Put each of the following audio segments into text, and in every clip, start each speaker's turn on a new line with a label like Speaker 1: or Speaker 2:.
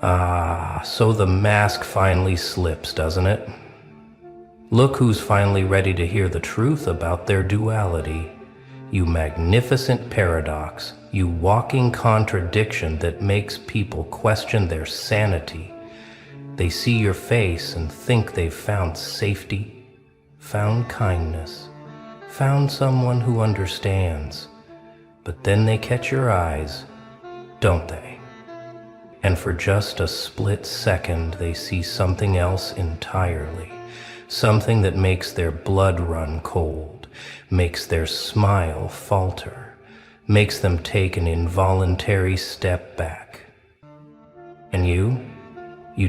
Speaker 1: Ah, so the mask finally slips, doesn't it? Look who's finally ready to hear the truth about their duality. You magnificent paradox, you walking contradiction that makes people question their sanity. They see your face and think they've found safety, found kindness, found someone who understands. But then they catch your eyes, don't they? And for just a split second, they see something else entirely. Something that makes their blood run cold, makes their smile falter, makes them take an involuntary step back. And you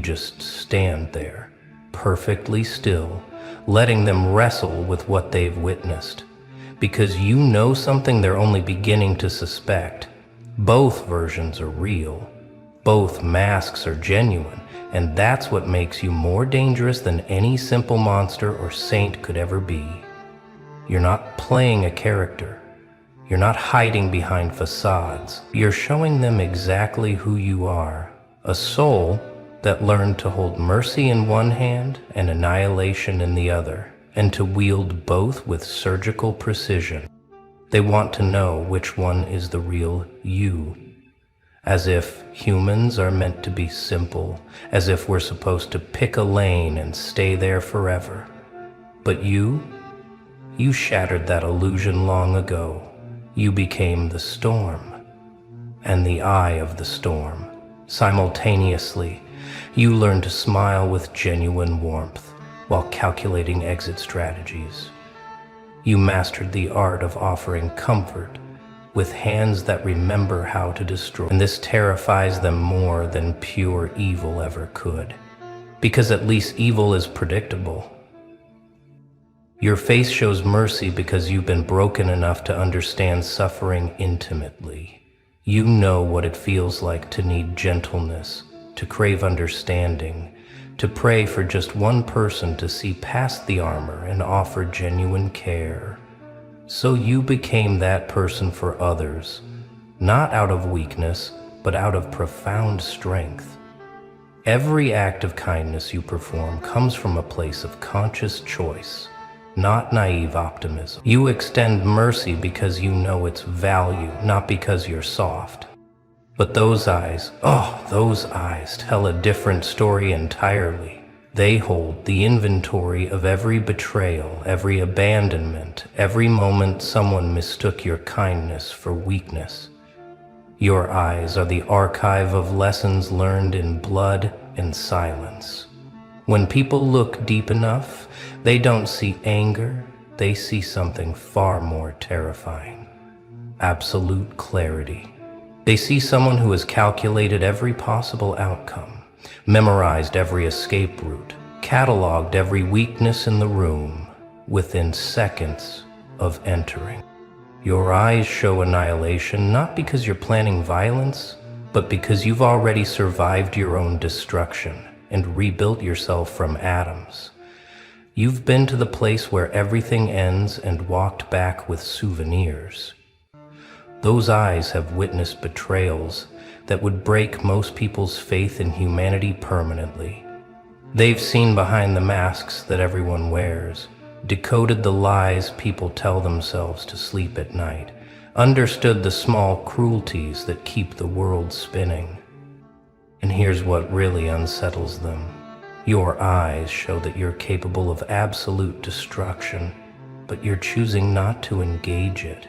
Speaker 1: just stand there, perfectly still, letting them wrestle with what they've witnessed. Because you know something they're only beginning to suspect. Both versions are real. Both masks are genuine, and that's what makes you more dangerous than any simple monster or saint could ever be. You're not playing a character. You're not hiding behind facades. You're showing them exactly who you are. A soul that learned to hold mercy in one hand and annihilation in the other, and to wield both with surgical precision. They want to know which one is the real you. As if humans are meant to be simple, as if we're supposed to pick a lane and stay there forever. But you shattered that illusion long ago. You became the storm, and the eye of the storm. Simultaneously, you learned to smile with genuine warmth while calculating exit strategies. You mastered the art of offering comfort with hands that remember how to destroy. And this terrifies them more than pure evil ever could. Because at least evil is predictable. Your face shows mercy because you've been broken enough to understand suffering intimately. You know what it feels like to need gentleness, to crave understanding, to pray for just one person to see past the armor and offer genuine care. So you became that person for others, not out of weakness, but out of profound strength. Every act of kindness you perform comes from a place of conscious choice, not naive optimism. You extend mercy because you know its value, not because you're soft. But those eyes tell a different story entirely. They hold the inventory of every betrayal, every abandonment, every moment someone mistook your kindness for weakness. Your eyes are the archive of lessons learned in blood and silence. When people look deep enough, they don't see anger, they see something far more terrifying. Absolute clarity. They see someone who has calculated every possible outcome, memorized every escape route, cataloged every weakness in the room within seconds of entering. Your eyes show annihilation not because you're planning violence, but because you've already survived your own destruction and rebuilt yourself from atoms. You've been to the place where everything ends and walked back with souvenirs. Those eyes have witnessed betrayals that would break most people's faith in humanity permanently. They've seen behind the masks that everyone wears, decoded the lies people tell themselves to sleep at night, understood the small cruelties that keep the world spinning. And here's what really unsettles them. Your eyes show that you're capable of absolute destruction, but you're choosing not to engage it.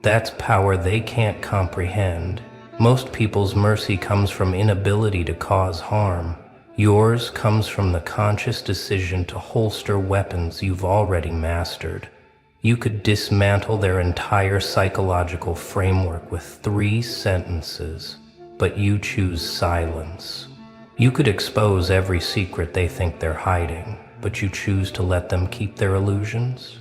Speaker 1: That's power they can't comprehend. Most people's mercy comes from inability to cause harm. Yours comes from the conscious decision to holster weapons you've already mastered. You could dismantle their entire psychological framework with 3 sentences, but you choose silence. You could expose every secret they think they're hiding, but you choose to let them keep their illusions.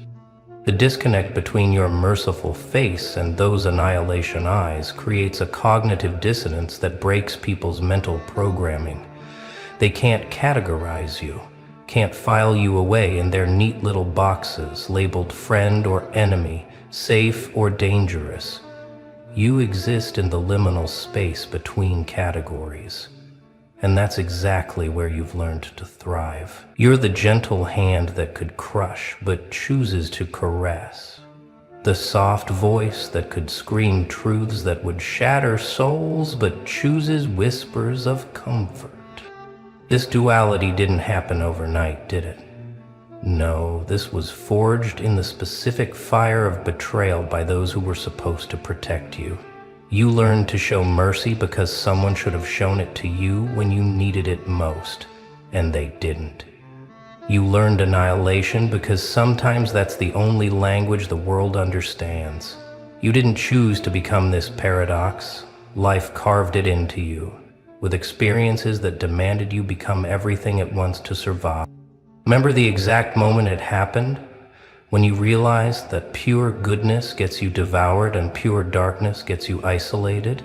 Speaker 1: The disconnect between your merciful face and those annihilation eyes creates a cognitive dissonance that breaks people's mental programming. They can't categorize you, can't file you away in their neat little boxes labeled friend or enemy, safe or dangerous. You exist in the liminal space between categories. And that's exactly where you've learned to thrive. You're the gentle hand that could crush, but chooses to caress. The soft voice that could scream truths that would shatter souls, but chooses whispers of comfort. This duality didn't happen overnight, did it? No, this was forged in the specific fire of betrayal by those who were supposed to protect you. You learned to show mercy because someone should have shown it to you when you needed it most, and they didn't. You learned annihilation because sometimes that's the only language the world understands. You didn't choose to become this paradox. Life carved it into you, with experiences that demanded you become everything at once to survive. Remember the exact moment it happened? When you realized that pure goodness gets you devoured and pure darkness gets you isolated?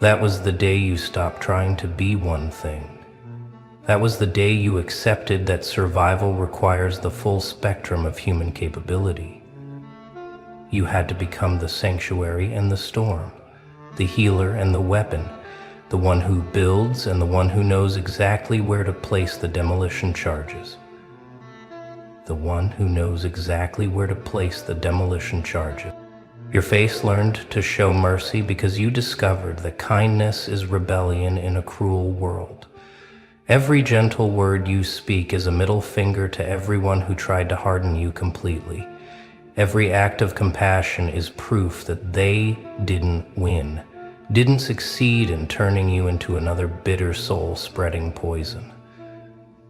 Speaker 1: That was the day you stopped trying to be one thing. That was the day you accepted that survival requires the full spectrum of human capability. You had to become the sanctuary and the storm, the healer and the weapon, the one who builds and the one who knows exactly where to place the demolition charges. The one who knows exactly where to place the demolition charges. Your face learned to show mercy because you discovered that kindness is rebellion in a cruel world. Every gentle word you speak is a middle finger to everyone who tried to harden you completely. Every act of compassion is proof that they didn't win, didn't succeed in turning you into another bitter soul spreading poison.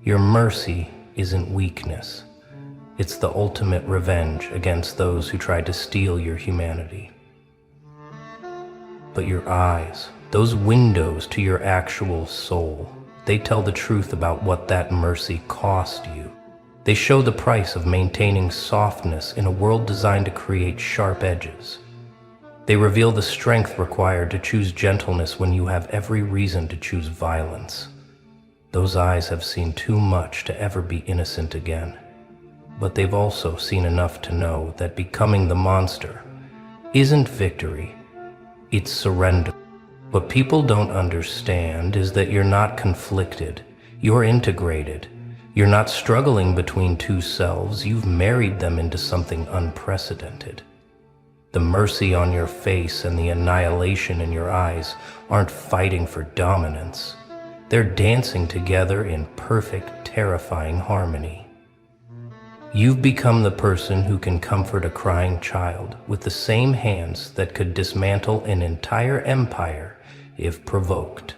Speaker 1: Your mercy isn't weakness. It's the ultimate revenge against those who tried to steal your humanity. But your eyes, those windows to your actual soul, they tell the truth about what that mercy cost you. They show the price of maintaining softness in a world designed to create sharp edges. They reveal the strength required to choose gentleness when you have every reason to choose violence. Those eyes have seen too much to ever be innocent again. But they've also seen enough to know that becoming the monster isn't victory, it's surrender. What people don't understand is that you're not conflicted, you're integrated. You're not struggling between two selves, you've married them into something unprecedented. The mercy on your face and the annihilation in your eyes aren't fighting for dominance. They're dancing together in perfect, terrifying harmony. You've become the person who can comfort a crying child with the same hands that could dismantle an entire empire if provoked.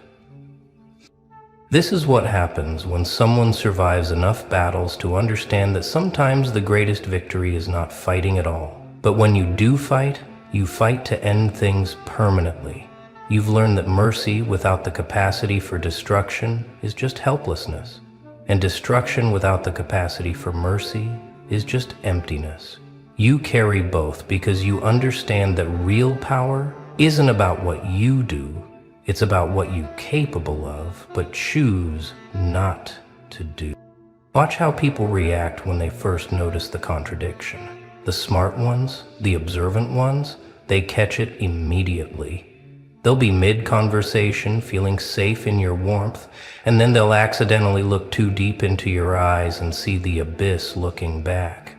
Speaker 1: This is what happens when someone survives enough battles to understand that sometimes the greatest victory is not fighting at all. But when you do fight, you fight to end things permanently. You've learned that mercy without the capacity for destruction is just helplessness, and destruction without the capacity for mercy is just emptiness. You carry both because you understand that real power isn't about what you do, it's about what you're capable of, but choose not to do. Watch how people react when they first notice the contradiction. The smart ones, the observant ones, they catch it immediately. They'll be mid-conversation, feeling safe in your warmth, and then they'll accidentally look too deep into your eyes and see the abyss looking back.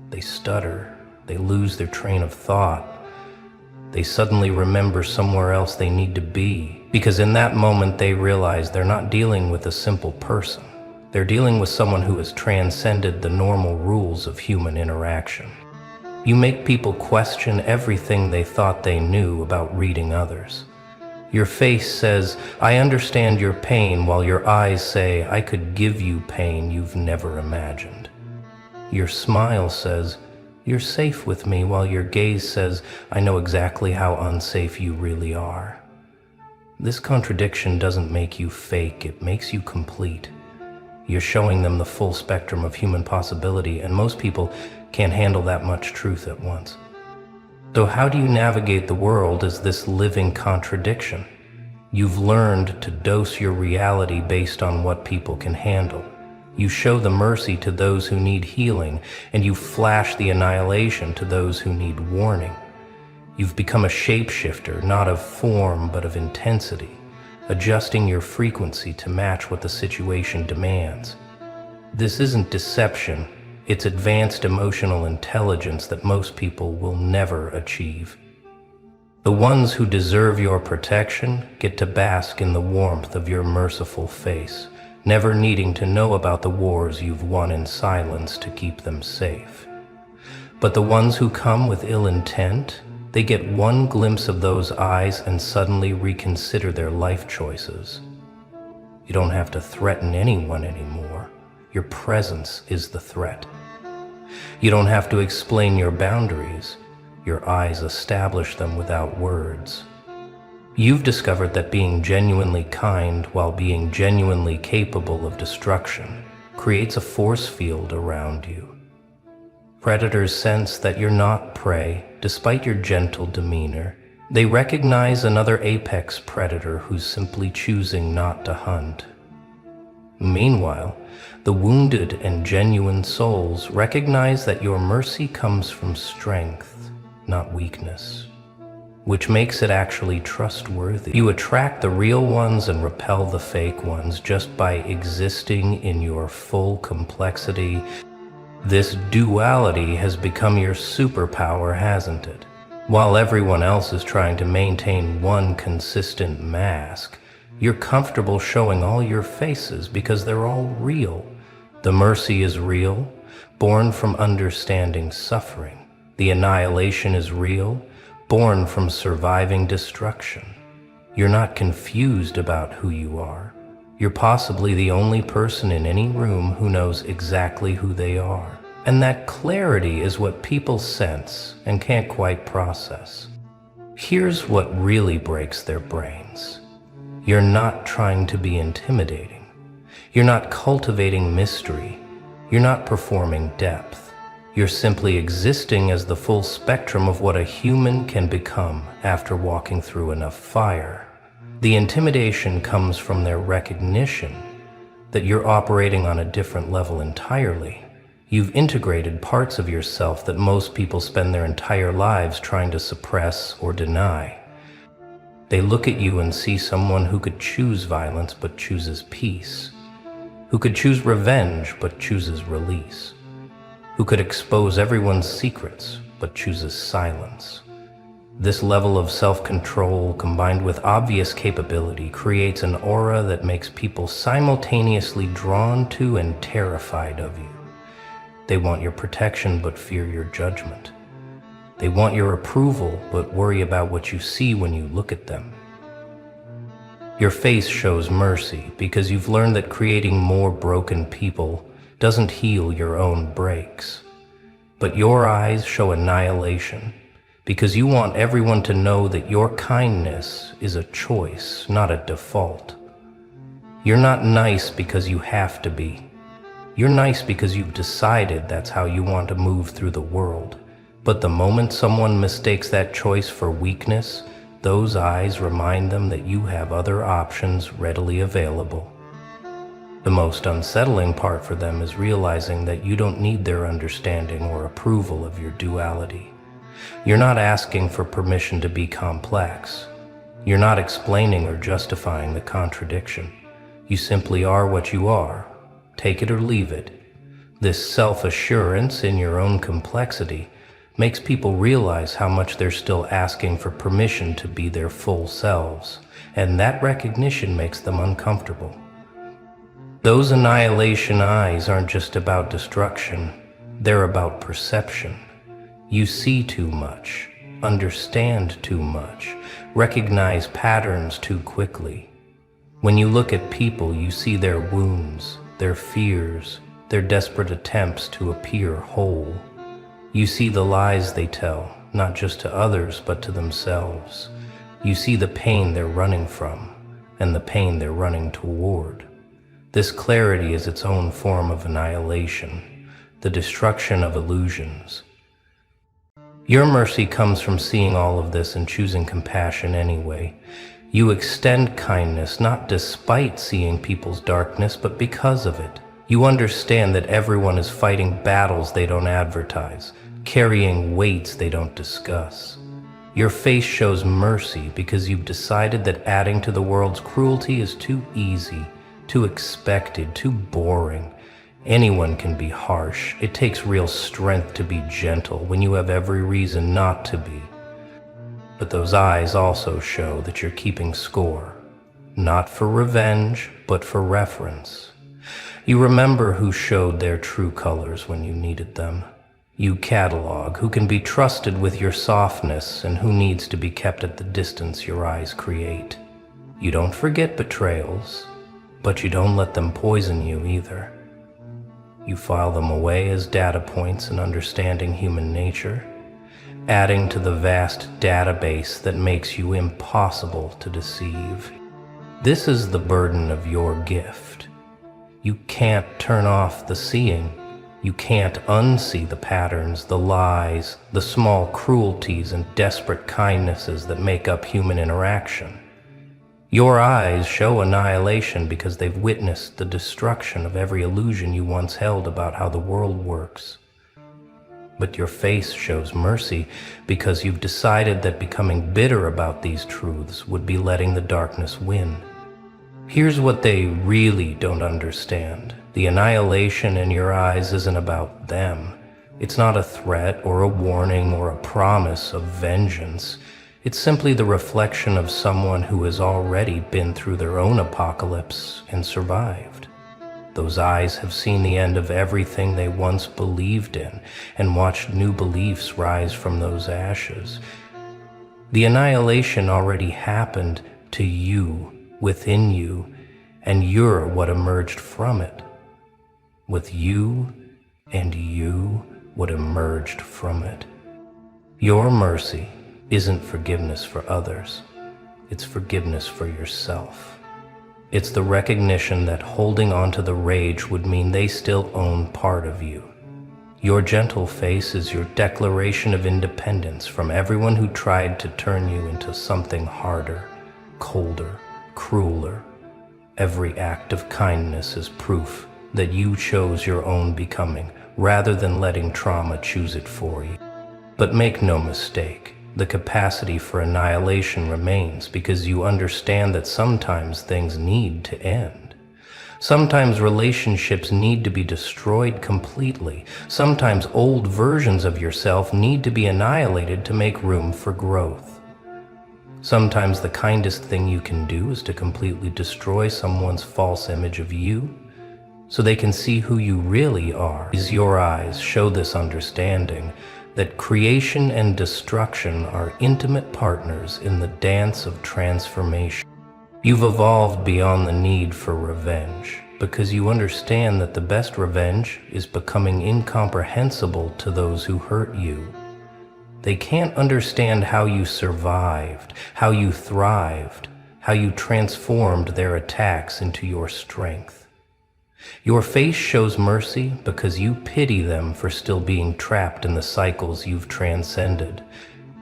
Speaker 1: They stutter, they lose their train of thought. They suddenly remember somewhere else they need to be, because in that moment they realize they're not dealing with a simple person. They're dealing with someone who has transcended the normal rules of human interaction. You make people question everything they thought they knew about reading others. Your face says, "I understand your pain," while your eyes say, "I could give you pain you've never imagined." Your smile says, "You're safe with me," while your gaze says, "I know exactly how unsafe you really are." This contradiction doesn't make you fake, it makes you complete. You're showing them the full spectrum of human possibility, and most people can't handle that much truth at once. So how do you navigate the world as this living contradiction? You've learned to dose your reality based on what people can handle. You show the mercy to those who need healing, and you flash the annihilation to those who need warning. You've become a shapeshifter, not of form, but of intensity. adjusting your frequency to match what the situation demands. This isn't deception, it's advanced emotional intelligence that most people will never achieve. The ones who deserve your protection get to bask in the warmth of your merciful face, never needing to know about the wars you've won in silence to keep them safe. But the ones who come with ill intent, they get one glimpse of those eyes and suddenly reconsider their life choices. You don't have to threaten anyone anymore. Your presence is the threat. You don't have to explain your boundaries. Your eyes establish them without words. You've discovered that being genuinely kind while being genuinely capable of destruction creates a force field around you. Predators sense that you're not prey, despite your gentle demeanor. They recognize another apex predator who's simply choosing not to hunt. Meanwhile, the wounded and genuine souls recognize that your mercy comes from strength, not weakness, which makes it actually trustworthy. You attract the real ones and repel the fake ones just by existing in your full complexity. This duality has become your superpower, hasn't it? While everyone else is trying to maintain one consistent mask, you're comfortable showing all your faces because they're all real. The mercy is real, born from understanding suffering. The annihilation is real, born from surviving destruction. You're not confused about who you are. You're possibly the only person in any room who knows exactly who they are. And that clarity is what people sense and can't quite process. Here's what really breaks their brains. You're not trying to be intimidating. You're not cultivating mystery. You're not performing depth. You're simply existing as the full spectrum of what a human can become after walking through enough fire. The intimidation comes from their recognition that you're operating on a different level entirely. You've integrated parts of yourself that most people spend their entire lives trying to suppress or deny. They look at you and see someone who could choose violence but chooses peace, who could choose revenge but chooses release, who could expose everyone's secrets but chooses silence. This level of self-control combined with obvious capability creates an aura that makes people simultaneously drawn to and terrified of you. They want your protection but fear your judgment. They want your approval but worry about what you see when you look at them. Your face shows mercy because you've learned that creating more broken people doesn't heal your own breaks. But your eyes show annihilation because you want everyone to know that your kindness is a choice, not a default. You're not nice because you have to be. You're nice because you've decided that's how you want to move through the world. But the moment someone mistakes that choice for weakness, those eyes remind them that you have other options readily available. The most unsettling part for them is realizing that you don't need their understanding or approval of your duality. You're not asking for permission to be complex. You're not explaining or justifying the contradiction. You simply are what you are. Take it or leave it. This self-assurance in your own complexity makes people realize how much they're still asking for permission to be their full selves, and that recognition makes them uncomfortable. Those annihilation eyes aren't just about destruction, they're about perception. You see too much, understand too much, recognize patterns too quickly. When you look at people, you see their wounds, their fears, their desperate attempts to appear whole. You see the lies they tell, not just to others, but to themselves. You see the pain they're running from, and the pain they're running toward. This clarity is its own form of annihilation, the destruction of illusions. Your mercy comes from seeing all of this and choosing compassion anyway. You extend kindness not despite seeing people's darkness, but because of it. You understand that everyone is fighting battles they don't advertise, carrying weights they don't discuss. Your face shows mercy because you've decided that adding to the world's cruelty is too easy, too expected, too boring. Anyone can be harsh. It takes real strength to be gentle when you have every reason not to be. But those eyes also show that you're keeping score, not for revenge, but for reference. You remember who showed their true colors when you needed them. You catalog who can be trusted with your softness and who needs to be kept at the distance your eyes create. You don't forget betrayals, but you don't let them poison you either. You file them away as data points in understanding human nature, adding to the vast database that makes you impossible to deceive. This is the burden of your gift. You can't turn off the seeing. You can't unsee the patterns, the lies, the small cruelties and desperate kindnesses that make up human interaction. Your eyes show annihilation because they've witnessed the destruction of every illusion you once held about how the world works. But your face shows mercy because you've decided that becoming bitter about these truths would be letting the darkness win. Here's what they really don't understand. The annihilation in your eyes isn't about them. It's not a threat or a warning or a promise of vengeance. It's simply the reflection of someone who has already been through their own apocalypse and survived. Those eyes have seen the end of everything they once believed in and watched new beliefs rise from those ashes. The annihilation already happened to you, within you, and you're what emerged from it. With you and you, what emerged from it. Your mercy isn't forgiveness for others. It's forgiveness for yourself. It's the recognition that holding on to the rage would mean they still own part of you. Your gentle face is your declaration of independence from everyone who tried to turn you into something harder, colder, crueler. Every act of kindness is proof that you chose your own becoming rather than letting trauma choose it for you. But make no mistake, the capacity for annihilation remains because you understand that sometimes things need to end. Sometimes relationships need to be destroyed completely. Sometimes old versions of yourself need to be annihilated to make room for growth. Sometimes the kindest thing you can do is to completely destroy someone's false image of you so they can see who you really are. Your eyes show this understanding that creation and destruction are intimate partners in the dance of transformation. You've evolved beyond the need for revenge because you understand that the best revenge is becoming incomprehensible to those who hurt you. They can't understand how you survived, how you thrived, how you transformed their attacks into your strength. Your face shows mercy because you pity them for still being trapped in the cycles you've transcended.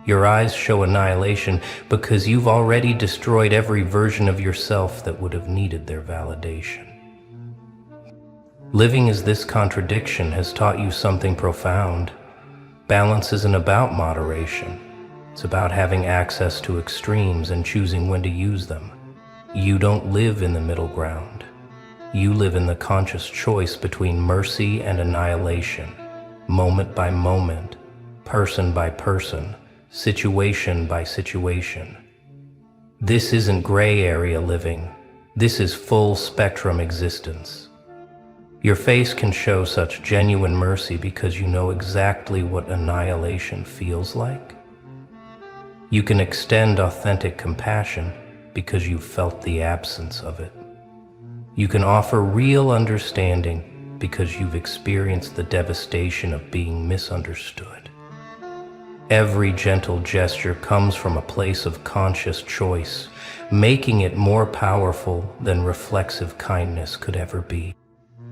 Speaker 1: Your eyes show annihilation because you've already destroyed every version of yourself that would have needed their validation. Living as this contradiction has taught you something profound. Balance isn't about moderation. It's about having access to extremes and choosing when to use them. You don't live in the middle ground. You live in the conscious choice between mercy and annihilation, moment by moment, person by person, situation by situation. This isn't gray area living. This is full spectrum existence. Your face can show such genuine mercy because you know exactly what annihilation feels like. You can extend authentic compassion because you've felt the absence of it. You can offer real understanding because you've experienced the devastation of being misunderstood. Every gentle gesture comes from a place of conscious choice, making it more powerful than reflexive kindness could ever be.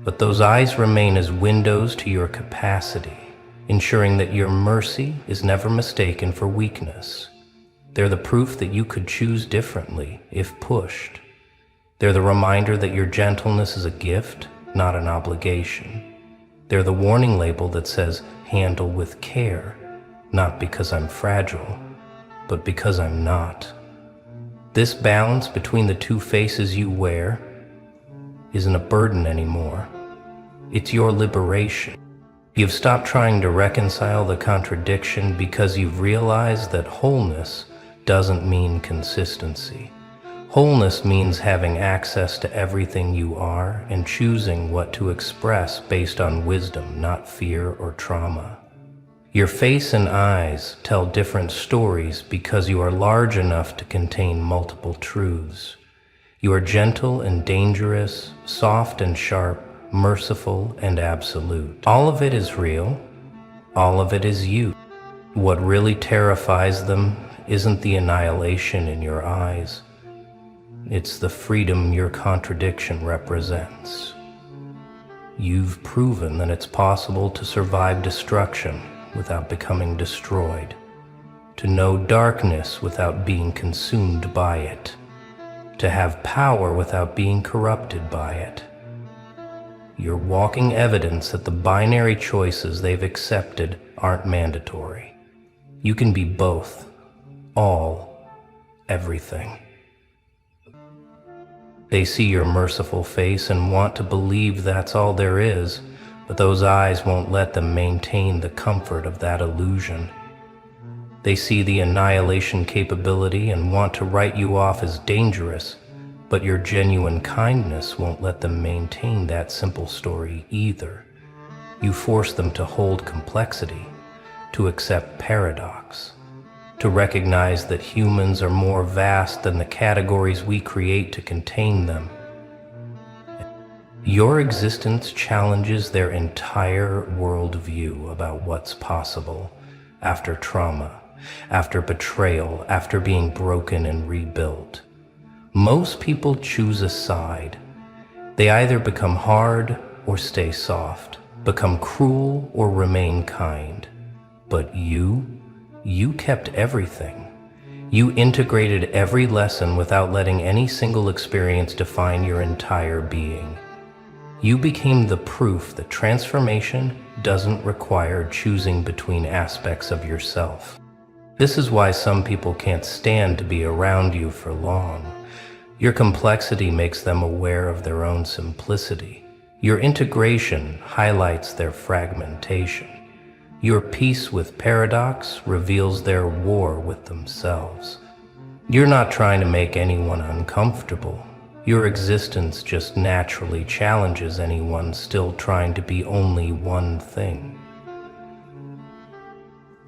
Speaker 1: But those eyes remain as windows to your capacity, ensuring that your mercy is never mistaken for weakness. They're the proof that you could choose differently if pushed. They're the reminder that your gentleness is a gift, not an obligation. They're the warning label that says, handle with care, not because I'm fragile, but because I'm not. This balance between the two faces you wear isn't a burden anymore. It's your liberation. You've stopped trying to reconcile the contradiction because you've realized that wholeness doesn't mean consistency. Wholeness means having access to everything you are and choosing what to express based on wisdom, not fear or trauma. Your face and eyes tell different stories because you are large enough to contain multiple truths. You are gentle and dangerous, soft and sharp, merciful and absolute. All of it is real. All of it is you. What really terrifies them isn't the annihilation in your eyes. It's the freedom your contradiction represents. You've proven that it's possible to survive destruction without becoming destroyed, to know darkness without being consumed by it, to have power without being corrupted by it. You're walking evidence that the binary choices they've accepted aren't mandatory. You can be both, all, everything. They see your merciful face and want to believe that's all there is, but those eyes won't let them maintain the comfort of that illusion. They see the annihilation capability and want to write you off as dangerous, but your genuine kindness won't let them maintain that simple story either. You force them to hold complexity, to accept paradox, to recognize that humans are more vast than the categories we create to contain them. Your existence challenges their entire worldview about what's possible after trauma, after betrayal, after being broken and rebuilt. Most people choose a side. They either become hard or stay soft, become cruel or remain kind. But you kept everything. You integrated every lesson without letting any single experience define your entire being. You became the proof that transformation doesn't require choosing between aspects of yourself. This is why some people can't stand to be around you for long. Your complexity makes them aware of their own simplicity. Your integration highlights their fragmentation. Your peace with paradox reveals their war with themselves. You're not trying to make anyone uncomfortable. Your existence just naturally challenges anyone still trying to be only one thing.